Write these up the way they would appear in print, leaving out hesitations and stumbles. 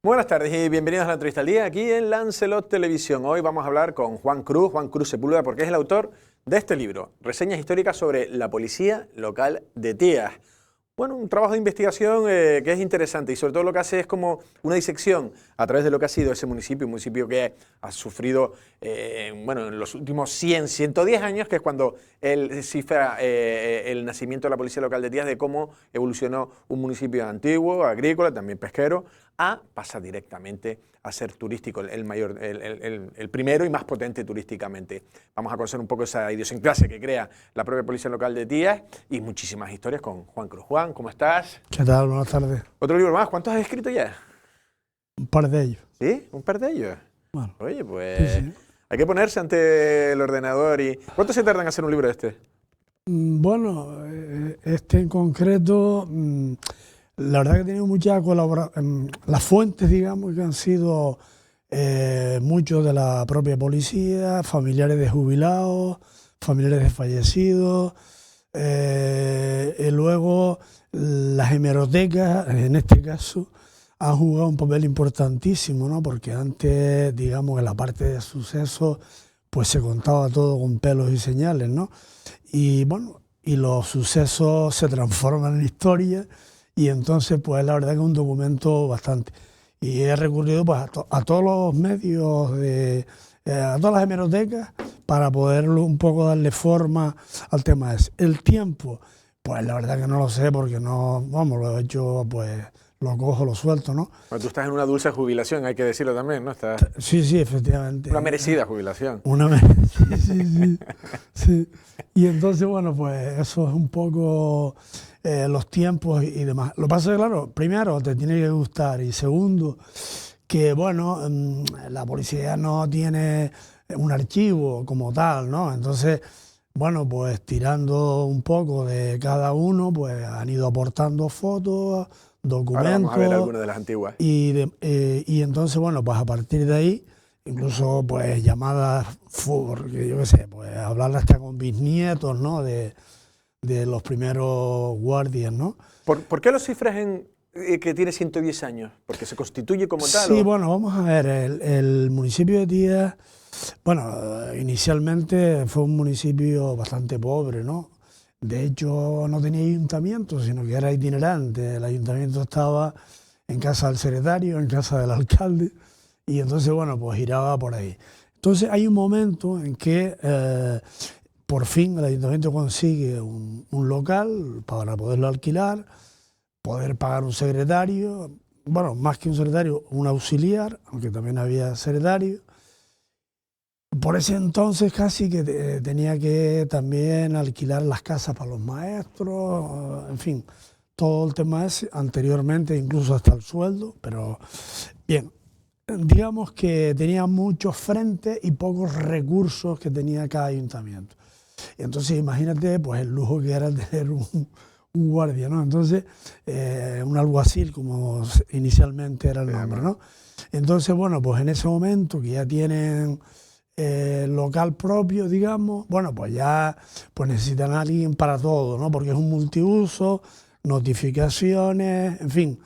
Buenas tardes y bienvenidos a la entrevista al día aquí en Lancelot Televisión. Hoy vamos a hablar con Juan Cruz Sepúlveda, porque es el autor de este libro, Reseñas históricas sobre la policía local de Tías. Bueno, un trabajo de investigación que es interesante y sobre todo lo que hace es como una disección a través de lo que ha sido ese municipio, un municipio que ha sufrido, bueno, en los últimos 110 años, que es cuando él cifra el nacimiento de la policía local de Tías, de cómo evolucionó un municipio antiguo, agrícola, también pesquero, a pasar directamente a ser turístico, el primero y más potente turísticamente. Vamos a conocer un poco esa idiosincrasia que crea la propia policía local de Tías y muchísimas historias con Juan Cruz. Juan, ¿cómo estás? ¿Qué tal? Buenas tardes. Otro libro más. ¿Cuántos has escrito ya? Un par de ellos. ¿Sí? ¿Un par de ellos? Bueno, oye, pues sí. Hay que ponerse ante el ordenador. Y ¿cuánto se tarda en hacer un libro de este? Bueno, este en concreto, la verdad que he tenido mucha colaboración. Las fuentes, digamos, que han sido muchos de la propia policía, familiares de jubilados, familiares de fallecidos, y luego las hemerotecas, en este caso, han jugado un papel importantísimo, ¿no? Porque antes, digamos, en la parte de sucesos, pues se contaba todo con pelos y señales, ¿no? Y bueno, y los sucesos se transforman en historia y entonces, pues la verdad que es un documento bastante. Y he recurrido pues, a todos los medios, a todas las hemerotecas, para poder un poco darle forma al tema ese. El tiempo, pues la verdad que no lo sé porque no, vamos, lo he hecho, pues lo cojo, lo suelto, ¿no? Bueno, tú estás en una dulce jubilación, hay que decirlo también, ¿no? Sí, efectivamente. Una merecida jubilación. Sí. Y entonces, bueno, pues eso es un poco los tiempos y demás. Lo que pasa es que, claro, primero te tiene que gustar y segundo, que bueno, la policía no tiene un archivo como tal, ¿no? Entonces, bueno, pues tirando un poco de cada uno, pues han ido aportando fotos, documentos. Ahora vamos a ver algunas de las antiguas. Y entonces, bueno, pues a partir de ahí, incluso pues llamadas, yo qué sé, pues hablar hasta con bisnietos, ¿no? De los primeros guardias, ¿no? ¿Por qué lo cifras en que tiene 110 años? ¿Porque se constituye como tal? Sí, bueno, vamos a ver, el municipio de Tías, bueno, inicialmente fue un municipio bastante pobre, ¿no? De hecho, no tenía ayuntamiento, sino que era itinerante. El ayuntamiento estaba en casa del secretario, en casa del alcalde, y entonces, bueno, pues giraba por ahí. Entonces hay un momento en que por fin el ayuntamiento consigue un local para poderlo alquilar, poder pagar un secretario, bueno, más que un secretario, un auxiliar, aunque también había secretario. Por ese entonces casi que tenía que también alquilar las casas para los maestros, en fin, todo el tema ese, anteriormente incluso hasta el sueldo, pero bien, digamos que tenía muchos frentes y pocos recursos que tenía cada ayuntamiento. Y entonces imagínate pues el lujo que era tener un guardia, ¿no? Entonces, un alguacil, como inicialmente era el nombre, ¿no? Entonces, bueno, pues en ese momento que ya tienen local propio, digamos, bueno, pues ya pues necesitan a alguien para todo, ¿no? Porque es un multiuso, notificaciones, en fin,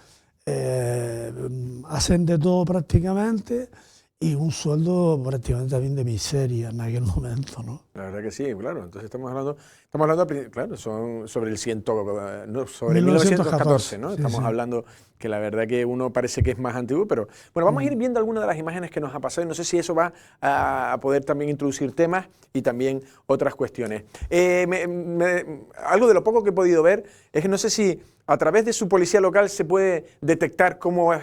hacen de todo prácticamente y un sueldo prácticamente también de miseria en aquel momento, ¿no? La verdad que sí, claro. Entonces estamos hablando claro, son sobre el sobre 1914, ¿no? Sí, Estamos hablando que la verdad que uno parece que es más antiguo, pero bueno, vamos a ir viendo algunas de las imágenes que nos ha pasado y no sé si eso va a poder también introducir temas y también otras cuestiones. Algo de lo poco que he podido ver es que no sé si a través de su policía local se puede detectar cómo es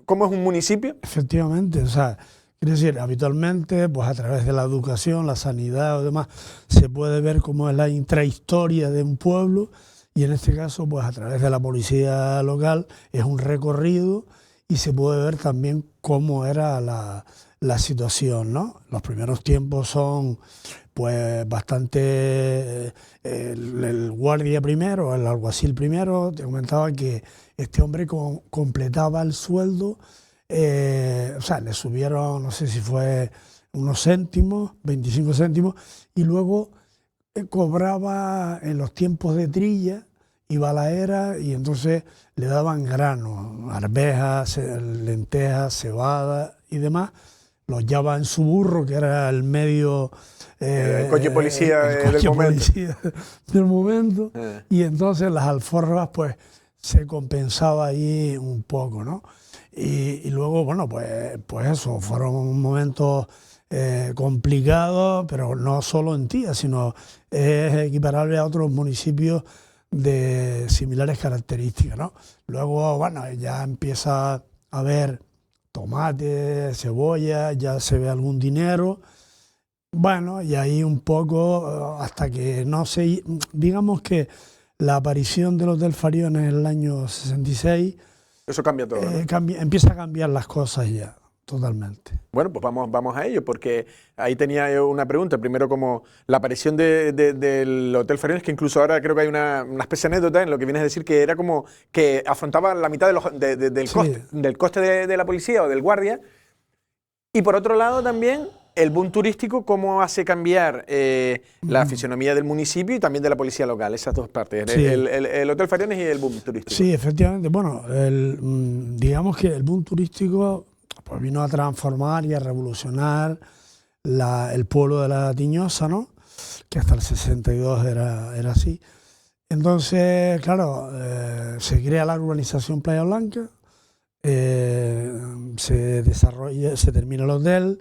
un municipio. Efectivamente, o sea, quiero decir, habitualmente, pues a través de la educación, la sanidad o demás, se puede ver cómo es la intrahistoria de un pueblo y en este caso, pues a través de la policía local es un recorrido y se puede ver también cómo era la situación, ¿no? Los primeros tiempos son pues bastante, el guardia primero, el alguacil primero, te comentaba que este hombre completaba el sueldo, o sea, le subieron, no sé si fue unos céntimos, 25 céntimos, y luego cobraba en los tiempos de trilla, y Balaera, y entonces le daban grano, arvejas, lentejas, cebada y demás. Los llevaba en su burro, que era el medio... el coche policía el coche del momento. Policía del momento. Y entonces las alforjas, pues, se compensaba ahí un poco, ¿no? Y luego, bueno, pues eso, fueron momentos complicados, pero no solo en Tía, sino es equiparable a otros municipios de similares características, ¿no? Luego, bueno, ya empieza a haber tomate, cebolla, ya se ve algún dinero. Bueno, y ahí un poco, hasta que no sé, digamos que la aparición del Hotel Farión en el año 66... Eso cambia todo, ¿no? Empieza a cambiar las cosas ya, totalmente. Bueno, pues vamos a ello, porque ahí tenía yo una pregunta. Primero, como la aparición del Hotel Farión, que incluso ahora creo que hay una especie de anécdota en lo que vienes a decir, que era como que afrontaba la mitad del coste de la policía o del guardia. Y por otro lado también el boom turístico, cómo hace cambiar la fisonomía del municipio y también de la policía local, esas dos partes, sí. el Hotel Fariones y el boom turístico. Sí, efectivamente. Bueno, digamos que el boom turístico pues vino a transformar y a revolucionar el pueblo de la Tiñosa, ¿no? Que hasta el 62 era así. Entonces, claro, se crea la urbanización Playa Blanca, se desarrolla, se termina el hotel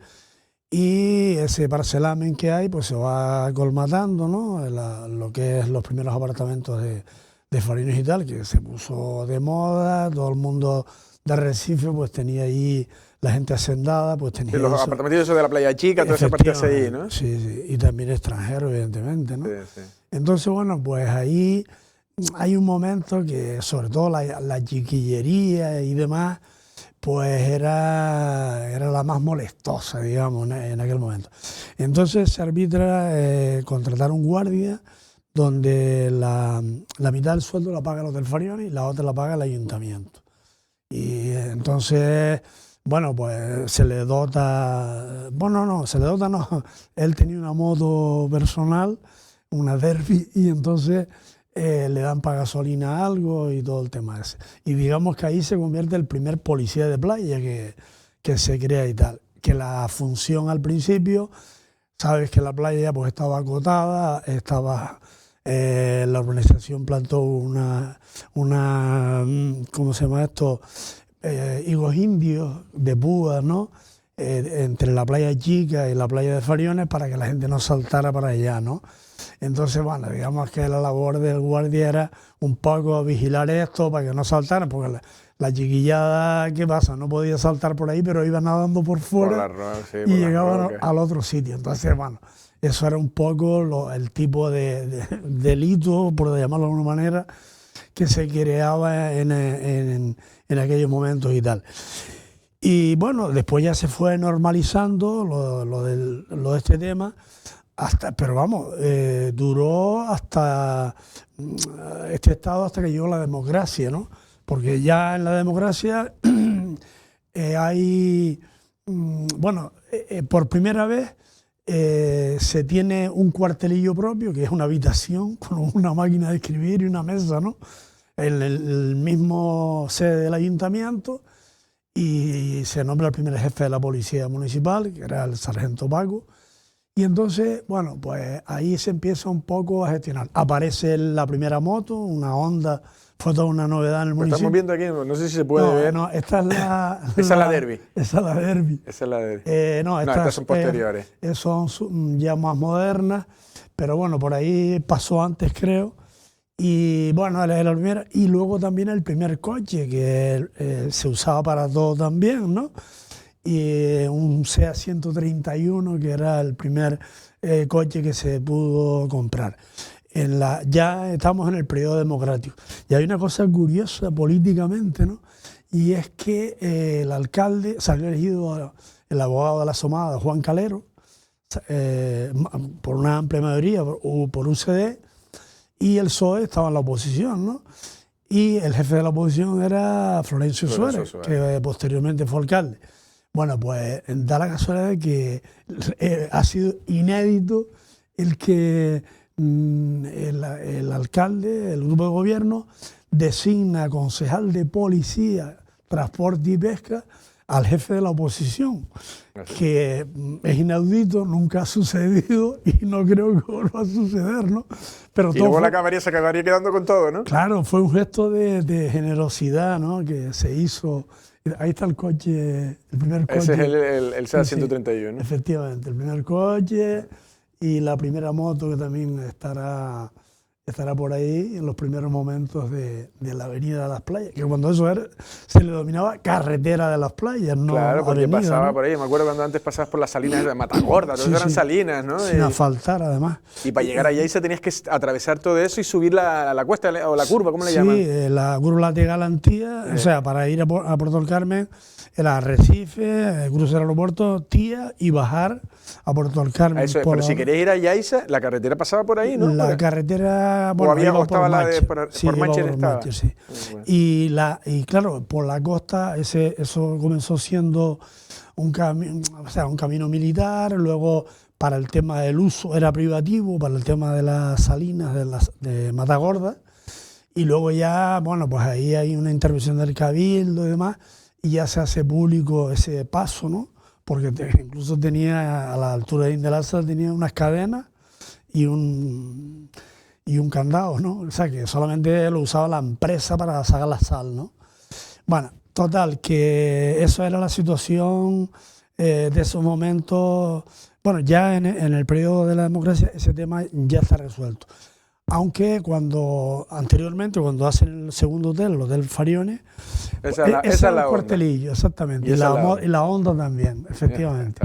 y ese parcelamen que hay pues se va colmatando, ¿no? Lo que es los primeros apartamentos de Fariños y tal, que se puso de moda, todo el mundo de Arrecife pues tenía ahí la gente hacendada, pues tenía... Sí, los apartamentos de la Playa Chica, toda esa parte ahí, ¿no? Sí, sí, y también extranjeros, evidentemente, ¿no? Sí, sí. Entonces, bueno, pues ahí hay un momento que, sobre todo la chiquillería y demás, pues era la más molestosa, digamos, en aquel momento. Entonces se arbitra contratar un guardia donde la mitad del sueldo la paga el Hotel Farión y la otra la paga el ayuntamiento. Y entonces, bueno, pues se le dota... Bueno, no, se le dota no. Él tenía una moto personal, una Derby, y entonces le dan para gasolina algo y todo el tema ese. Y digamos que ahí se convierte el primer policía de playa que se crea y tal. Que la función al principio, sabes que la playa pues estaba acotada, estaba... la organización plantó una ¿cómo se llama esto? Higos indios de púas, ¿no? Entre la playa Chica y la playa de Fariones para que la gente no saltara para allá, ¿no? Entonces, bueno, digamos que la labor del guardia era un poco vigilar esto para que no saltaran, porque la chiquillada, ¿qué pasa? No podía saltar por ahí, pero iba nadando por fuera y llegaban al otro sitio. Entonces, bueno, eso era un poco el tipo de delito, por llamarlo de alguna manera, que se creaba en aquellos momentos y tal. Y bueno, después ya se fue normalizando lo de este tema, pero vamos, duró hasta este estado hasta que llegó la democracia, ¿no? Porque ya en la democracia hay, bueno, por primera vez se tiene un cuartelillo propio, que es una habitación con una máquina de escribir y una mesa, ¿no? En el mismo sede del ayuntamiento, y se nombra el primer jefe de la policía municipal, que era el sargento Paco. Y entonces, bueno, pues ahí se empieza un poco a gestionar. Aparece la primera moto, una Honda, fue toda una novedad en el municipio. Estamos viendo aquí, no sé si se puede ver. No, esta es la... Esa es la Derby. Esa es la Derby. Esa es la Derby. Estas son posteriores. Son ya más modernas, pero bueno, por ahí pasó antes, creo. Y bueno, era la primera. Y luego también el primer coche, que se usaba para todo también, ¿no? Y un SEAT 131, que era el primer coche que se pudo comprar. Ya estamos en el periodo democrático. Y hay una cosa curiosa políticamente, ¿no? Y es que el alcalde salió elegido, el abogado de la Somada, Juan Calero, por una amplia mayoría, por UCD, y el PSOE estaba en la oposición, ¿no? Y el jefe de la oposición era Florencio Suárez, que posteriormente fue alcalde. Bueno, pues da la casualidad de que ha sido inédito el que el alcalde, el grupo de gobierno, designa concejal de policía, transporte y pesca al jefe de la oposición, que es inaudito, nunca ha sucedido y no creo que vuelva a suceder, ¿no? Pero y luego se acabaría quedando con todo, ¿no? Claro, fue un gesto de generosidad, ¿no?, que se hizo. Ahí está el coche, el primer coche. Ese es el SEAT 131, ¿no? Efectivamente, el primer coche y la primera moto que también estará por ahí en los primeros momentos de la Avenida de las Playas, que cuando eso se le denominaba Carretera de las Playas, no claro, porque avenida, pasaba, ¿no?, por ahí. Me acuerdo cuando antes pasabas por las salinas de Matagorda, todas eran salinas, ¿no? Sin asfaltar, además. Y para llegar allá se tenías que atravesar todo eso y subir la cuesta o la curva, ¿cómo le llaman? Sí, la curva de Galantía, o sea, para ir a Puerto del Carmen, el Arrecife, cruce el aeropuerto, Tía y bajar a Puerto del Carmen. Eso es, pero si queréis ir a Yaiza, la carretera pasaba por ahí, ¿no? La carretera, bueno, o estaba la de por Mácher estaba. Mácher, sí. Bueno. Y claro, por la costa, eso comenzó siendo un camino militar, luego para el tema del uso era privativo, para el tema de las salinas de Matagorda, y luego ya, bueno, pues ahí hay una intervención del Cabildo y demás, y ya se hace público ese paso, ¿no? Porque incluso tenía, a la altura de Indelaza, tenía unas cadenas y un candado, ¿no? O sea, que solamente lo usaba la empresa para sacar la sal, ¿no? Bueno, total, que eso era la situación de esos momentos. Bueno, ya en el periodo de la democracia ese tema ya está resuelto. Aunque anteriormente, cuando hacen el segundo hotel, el Hotel Fariones, esa es la cuartelillo, exactamente. Y la Honda también, efectivamente.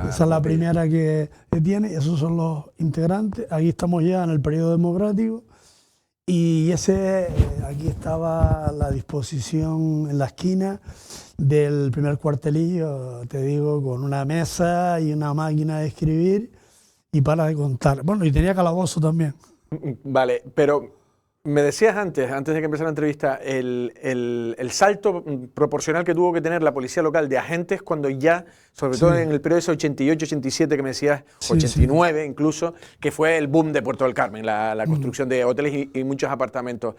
Esa es la primera que tiene, esos son los integrantes. Aquí estamos ya en el periodo democrático. Y aquí estaba la disposición en la esquina del primer cuartelillo, te digo, con una mesa y una máquina de escribir y para de contar. Bueno, y tenía calabozo también. Vale, pero me decías antes de que empezara la entrevista, el salto proporcional que tuvo que tener la policía local de agentes cuando ya, sobre todo en el periodo ese 88, 87 que me decías, 89 incluso, que fue el boom de Puerto del Carmen, la construcción de hoteles y muchos apartamentos.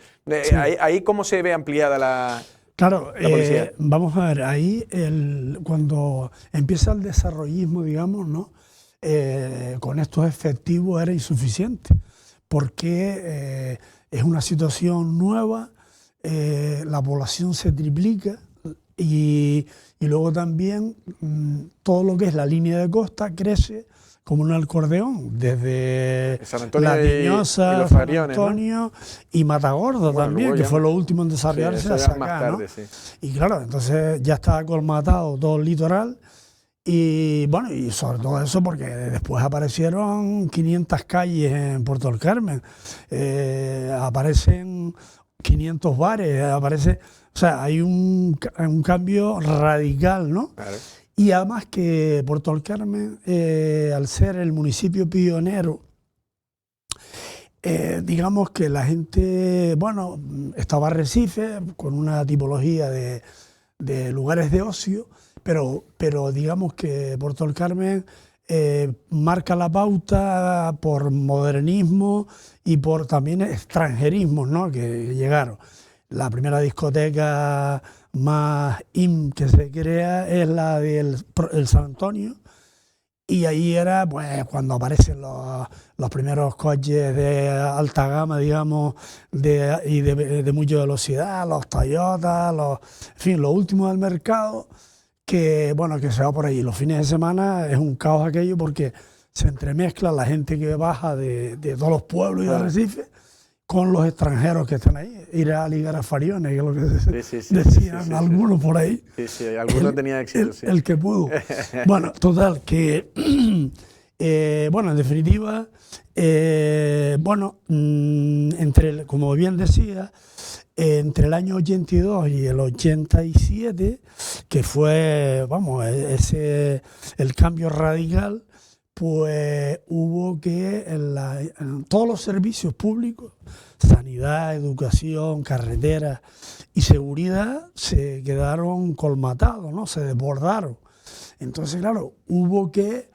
Ahí ¿cómo se ve ampliada la policía? Vamos a ver, ahí cuando empieza el desarrollismo, digamos, ¿no? Con estos efectivos era insuficiente, porque es una situación nueva, la población se triplica y luego también todo lo que es la línea de costa crece como un acordeón, desde San Antonio La Tiñosa, y San Antonio, ¿no? Y Matagorda también, que fue lo último en desarrollarse hacia acá, más tarde, ¿no? Y claro, entonces ya estaba colmatado todo el litoral. Y bueno, y sobre todo eso porque después aparecieron 500 calles en Puerto del Carmen, aparecen 500 bares, o sea, hay un cambio radical, ¿no? Claro. Y además que Puerto del Carmen, al ser el municipio pionero, digamos que la gente, bueno, estaba Arrecife con una tipología de lugares de ocio, pero digamos que Puerto del Carmen marca la pauta por modernismo y por también extranjerismo, ¿no?, que llegaron. La primera discoteca más que se crea es la del San Antonio, y ahí era pues cuando aparecen los primeros coches de alta gama, digamos, y de mucha velocidad, los Toyota, en fin, lo último del mercado, que bueno, que se va por ahí. Los fines de semana es un caos aquello porque se entremezcla la gente que baja de todos los pueblos y de Arrecife con los extranjeros que están ahí. Ir a ligar a Fariones, que es lo que decían algunos por ahí. Sí, algunos tenían éxito. El que pudo. Bueno, total, que bueno, en definitiva, bueno, como bien decía, entre el año 82 y el 87, que fue, vamos, el cambio radical, pues hubo que en todos los servicios públicos, sanidad, educación, carreteras y seguridad, se quedaron colmatados, ¿no? Se desbordaron. Entonces, claro, hubo que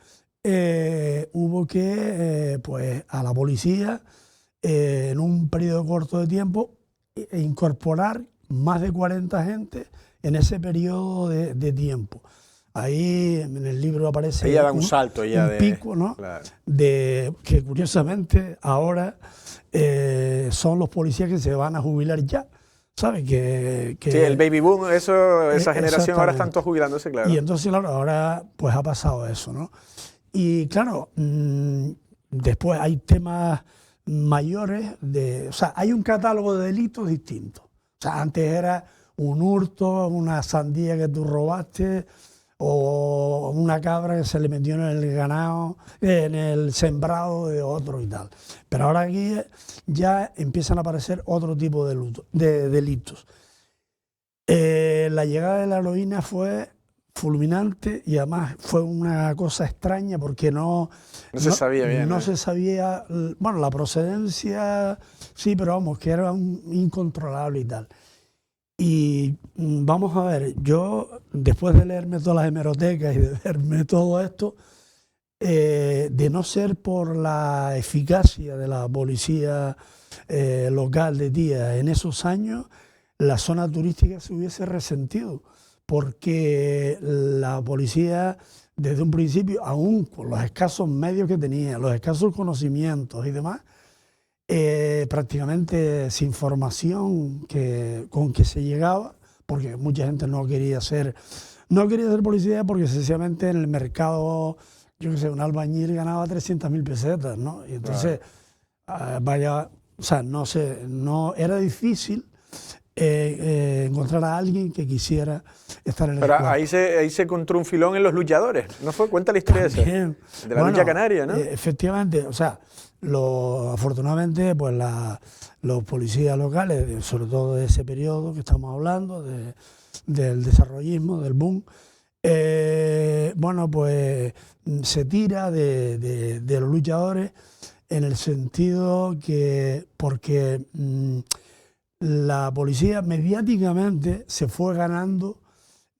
hubo que, pues, a la policía, en un periodo corto de tiempo, incorporar más de 40 gente en ese periodo de tiempo. Ahí en el libro aparece ella da un salto ya un pico, ¿no? Claro. Que curiosamente ahora son los policías que se van a jubilar ya. ¿Sabes? Sí, el baby boom, esa generación ahora están todos jubilándose, claro. Y entonces, claro, ahora pues ha pasado eso, ¿no? Y claro, después hay temas mayores, o sea, hay un catálogo de delitos distintos. O sea, antes era un hurto, una sandía que tú robaste, o una cabra que se le metió en el ganado, en el sembrado de otro y tal. Pero ahora aquí ya empiezan a aparecer otro tipo de delitos. La llegada de la heroína fue fulminante y además fue una cosa extraña porque no se sabía bien. No se sabía, bueno, la procedencia sí, pero vamos, que era incontrolable y tal. Y vamos a ver, yo después de leerme todas las hemerotecas y de verme todo esto, de no ser por la eficacia de la policía local de Tía en esos años, la zona turística se hubiese resentido, porque la policía desde un principio, aún con los escasos medios que tenía, los escasos conocimientos y demás, prácticamente sin formación con que se llegaba, porque mucha gente no quería ser policía porque sencillamente en el mercado, yo qué sé, un albañil ganaba 300.000 pesetas, ¿no? Y entonces, vaya, o sea, no era difícil encontrar a alguien que quisiera estar en el Pero cuerpo. ahí se encontró un filón en los luchadores, ¿no fue? Cuenta la historia También, de la lucha canaria, ¿no? Efectivamente, o sea, afortunadamente, pues los policías locales, sobre todo de ese periodo que estamos hablando, del desarrollismo, del boom, bueno, pues se tira de los luchadores en el sentido que, porque la policía mediáticamente se fue ganando,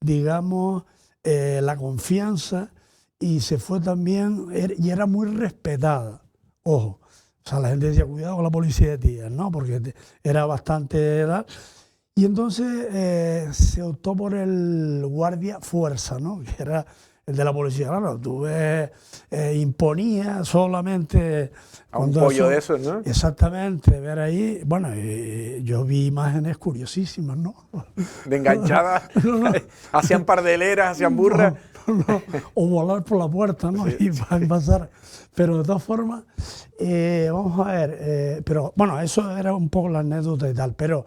digamos, la confianza y se fue también, y era muy respetada. Ojo, o sea, la gente decía, cuidado con la policía de Tía, ¿no? Porque era bastante edad. Y entonces se optó por el guardia fuerza, ¿no? Que era el de la policía. Claro, tú ves, imponía solamente... A un pollo de esos, ¿no? Exactamente, ver ahí, bueno, yo vi imágenes curiosísimas, ¿no? De enganchadas, hacían pardeleras, hacían burras. No, o volar por la puerta, ¿no? Sí, Y pasar. Pero de todas formas, vamos a ver, pero bueno, eso era un poco la anécdota y tal, pero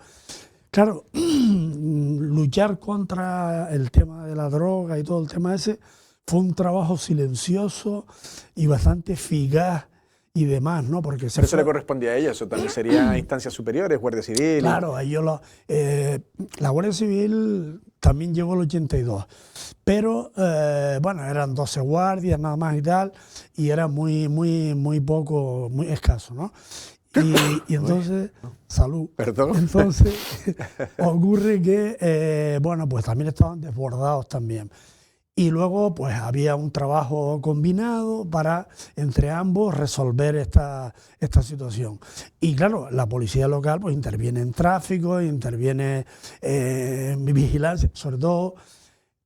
claro, luchar contra el tema de la droga y todo el tema ese fue un trabajo silencioso y bastante eficaz y demás, ¿no? Porque pero eso le correspondía a ella, eso también sería instancias superiores, Guardia Civil. Claro, la Guardia Civil también llegó el 82, pero bueno, eran 12 guardias nada más y tal, y era muy poco, muy escaso, ¿no? Y entonces, salud. Perdón. Entonces, ocurre que, bueno, pues también estaban desbordados también. Y luego, pues había un trabajo combinado para, entre ambos, resolver esta situación. Y claro, la policía local pues interviene en tráfico, interviene en vigilancia, sobre todo.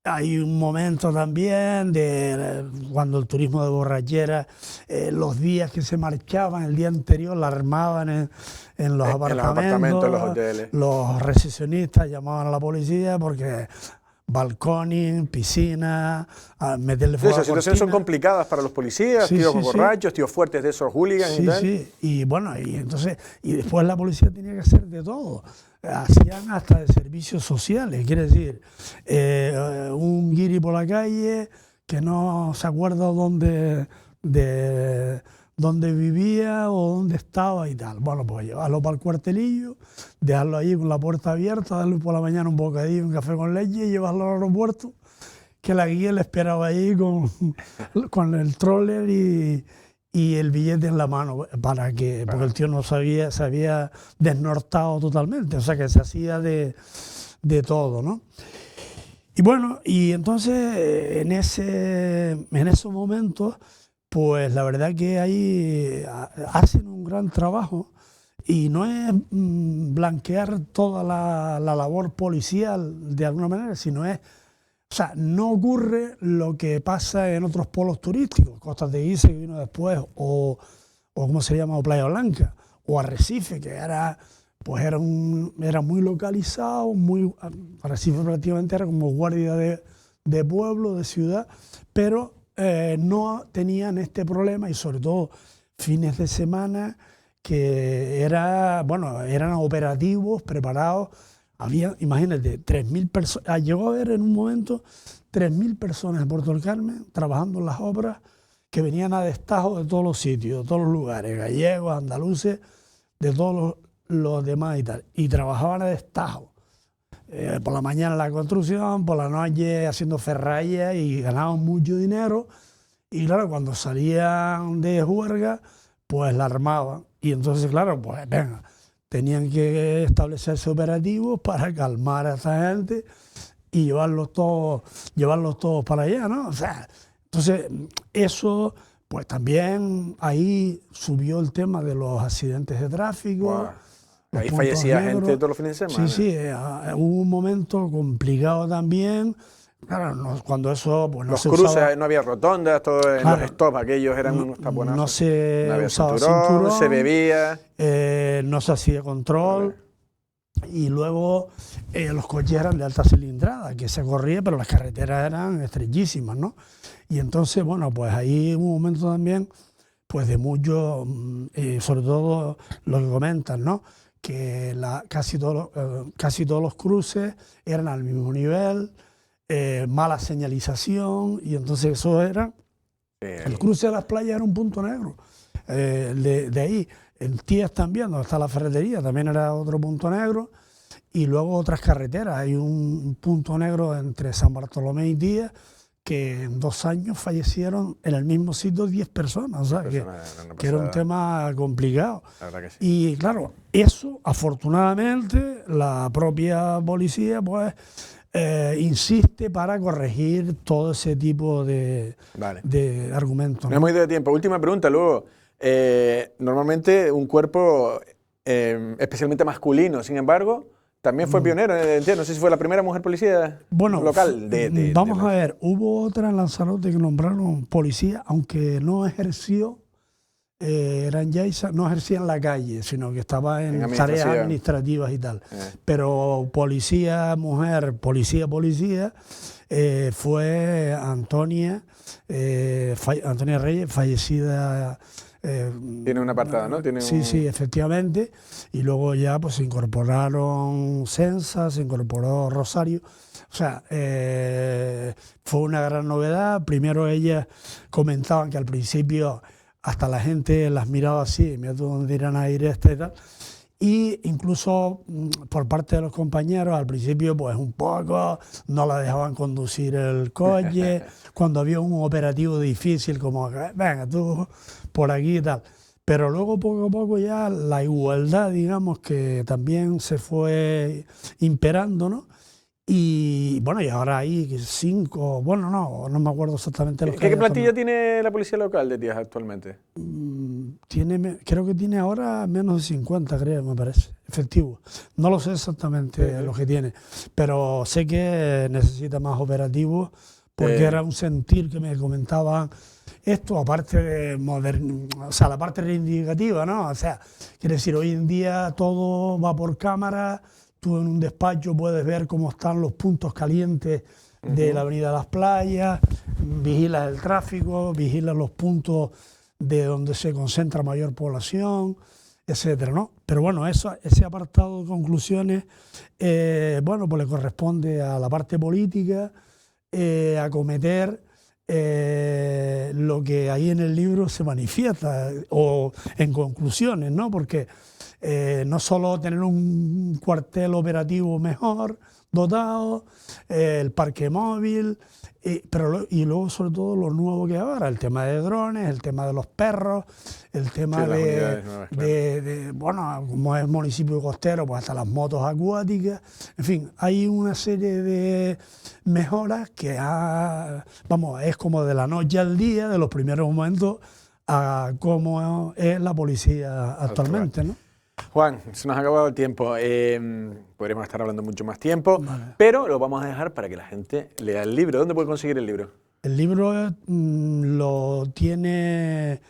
Hay un momento también de cuando el turismo de borrachera, los días que se marchaban, el día anterior la armaban en los apartamentos, en los hoteles. Los recepcionistas llamaban a la policía porque balconing, piscina, meterle fuego a la situaciones son cortina. complicadas para los policías, Sí, tíos sí, borrachos, tíos fuertes de esos hooligans y tal. Sí, y bueno, y después la policía tenía que hacer de todo. Hacían hasta de servicios sociales, quiere decir, un guiri por la calle que no se acuerda dónde vivía o dónde estaba y tal. Bueno, pues llevarlo para el cuartelillo, dejarlo ahí con la puerta abierta, darle por la mañana un bocadillo, un café con leche y llevarlo al aeropuerto, que la guía le esperaba ahí con el troller y el billete en la mano, porque el tío no sabía, se había desnortado totalmente, o sea que se hacía de todo, ¿no? Y bueno, y entonces en esos momentos, pues la verdad que ahí hacen un gran trabajo y no es blanquear toda la labor policial de alguna manera, sino es, o sea, no ocurre lo que pasa en otros polos turísticos, Costa Teguise que vino después, o ¿cómo se llama? O Playa Blanca, o Arrecife, que era, pues era muy localizado, Arrecife prácticamente era como guardia de pueblo, de ciudad, pero no tenían este problema y sobre todo fines de semana que eran operativos, preparados. Había, imagínate, 3.000 personas, llegó a haber en un momento 3.000 personas en Puerto del Carmen trabajando en las obras que venían a destajo de todos los sitios, de todos los lugares, gallegos, andaluces, de todos los demás y tal, y trabajaban a destajo. Por la mañana en la construcción, por la noche haciendo ferralla y ganaban mucho dinero. Y claro, cuando salían de juerga, pues la armaban. Y entonces, claro, pues venga, tenían que establecerse operativos para calmar a esa gente y llevarlos todos para allá, ¿no? O sea, entonces eso, pues también ahí subió el tema de los accidentes de tráfico. Wow. Ahí fallecía gente todos los fines de semana. Sí, hubo un momento complicado también. Claro, cuando eso pues no los se cruces, usaba, no había rotondas, todo en los stops, aquellos eran unos taponazos. No se no había usaba cinturón, se bebía. No se hacía control. Y luego los coches eran de alta cilindrada, que se corría, pero las carreteras eran estrechísimas, ¿no? Y entonces, bueno, pues ahí hubo un momento también, pues de mucho, sobre todo lo que comentan, ¿no? Que casi todos los cruces eran al mismo nivel, mala señalización, y entonces eso era, el cruce de las playas era un punto negro. De ahí, en Tías también, donde está la ferretería, también era otro punto negro, y luego otras carreteras. Hay un punto negro entre San Bartolomé y Tías, que en 2 años fallecieron en el mismo sitio 10 personas, o sea, que era un tema complicado. La verdad que sí. Y claro, eso afortunadamente la propia policía pues insiste para corregir todo ese tipo de argumentos, ¿no? No hemos ido de tiempo. Última pregunta, luego. Normalmente un cuerpo especialmente masculino, sin embargo, también fue pionero, entiendo. No sé si fue la primera mujer policía local. Vamos a ver, hubo otra en Lanzarote que nombraron policía, aunque no ejerció, no ejercía en la calle, sino que estaba en tareas administrativas y tal. Pero policía, mujer, policía, fue Antonia Reyes, fallecida. Tiene un apartado, ¿no? Sí, efectivamente. Y luego ya pues se incorporaron Sensa, se incorporó Rosario. O sea, fue una gran novedad. Primero ellas comentaban que al principio hasta la gente las miraba así, mira tú dónde irán a ir y tal. Y incluso por parte de los compañeros, al principio pues un poco, no la dejaban conducir el coche, cuando había un operativo difícil como, venga tú por aquí y tal. Pero luego poco a poco ya la igualdad, digamos, que también se fue imperando, ¿no? Y bueno, y ahora hay 5, bueno, no me acuerdo exactamente los que ¿Qué plantilla tiene la policía local de Tías actualmente? Creo que tiene ahora menos de 50, creo, me parece, efectivo. No lo sé exactamente lo que tiene, pero sé que necesita más operativos porque era un sentir que me comentaban esto, aparte de la parte reivindicativa, ¿no? O sea, quiere decir, hoy en día todo va por cámara. Tú en un despacho puedes ver cómo están los puntos calientes de la Avenida de las Playas, vigilas el tráfico, vigilas los puntos de donde se concentra mayor población, etcétera, ¿no? Pero bueno, ese apartado de conclusiones, bueno, pues le corresponde a la parte política acometer lo que ahí en el libro se manifiesta, o en conclusiones, ¿no? Porque no solo tener un cuartel operativo mejor, dotados, el parque móvil, y luego sobre todo lo nuevo que hay ahora, el tema de drones, el tema de los perros, el tema bueno, como es municipio costero, pues hasta las motos acuáticas, en fin, hay una serie de mejoras que vamos, es como de la noche al día, de los primeros momentos a cómo es la policía actualmente, ¿no? Juan, se nos ha acabado el tiempo. Podríamos estar hablando mucho más tiempo, vale, pero lo vamos a dejar para que la gente lea el libro. ¿Dónde puede conseguir el libro? El libro lo tiene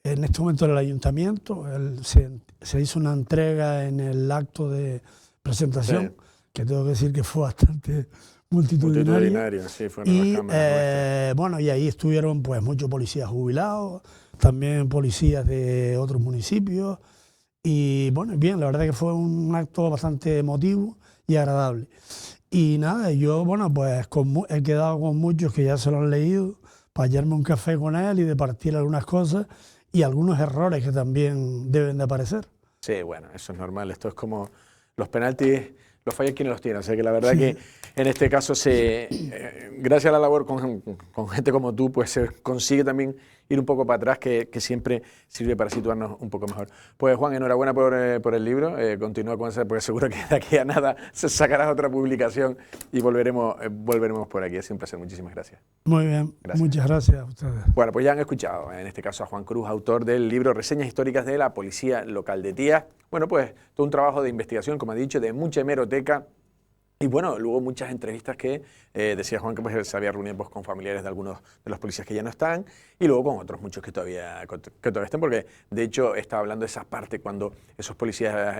en este momento el ayuntamiento. Se hizo una entrega en el acto de presentación, sí, que tengo que decir que fue bastante multitudinario. Sí, fueron las cámaras. Bueno, y ahí estuvieron pues muchos policías jubilados, también policías de otros municipios. Y bueno, bien, la verdad que fue un acto bastante emotivo y agradable. Y nada, yo, bueno, pues he quedado con muchos que ya se lo han leído para hallarme un café con él y de partir algunas cosas y algunos errores que también deben de aparecer. Sí, bueno, eso es normal. Esto es como los penaltis, los fallan quienes los tienen. O sea que la verdad que en este caso, gracias a la labor con gente como tú, pues se consigue también ir un poco para atrás, que siempre sirve para situarnos un poco mejor. Pues Juan, enhorabuena por el libro. Continúa con eso, porque seguro que de aquí a nada se sacarás otra publicación y volveremos por aquí. Ha sido un placer. Muchísimas gracias. Muy bien, muchas gracias a ustedes. Bueno, pues ya han escuchado, en este caso a Juan Cruz, autor del libro Reseñas históricas de la Policía Local de Tías. Bueno, pues todo un trabajo de investigación, como ha dicho, de mucha hemeroteca. Y bueno, luego muchas entrevistas que decía Juan que pues, se había reunido pues, con familiares de algunos de los policías que ya no están y luego con otros muchos que todavía están, porque de hecho estaba hablando de esa parte cuando esos policías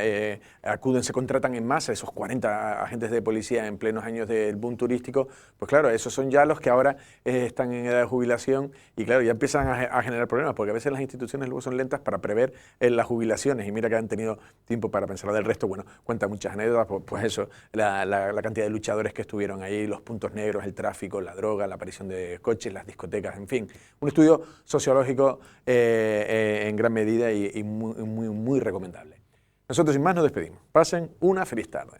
acuden, se contratan en masa, esos 40 agentes de policía en plenos años del boom turístico, pues claro, esos son ya los que ahora están en edad de jubilación y claro, ya empiezan a generar problemas, porque a veces las instituciones luego son lentas para prever las jubilaciones y mira que han tenido tiempo para pensar. Del resto, bueno, cuenta muchas anécdotas, pues eso, la cantidad de luchadores que estuvieron ahí, los puntos negros, el tráfico, la droga, la aparición de coches, las discotecas, en fin. Un estudio sociológico en gran medida y muy recomendable. Nosotros sin más nos despedimos. Pasen una feliz tarde.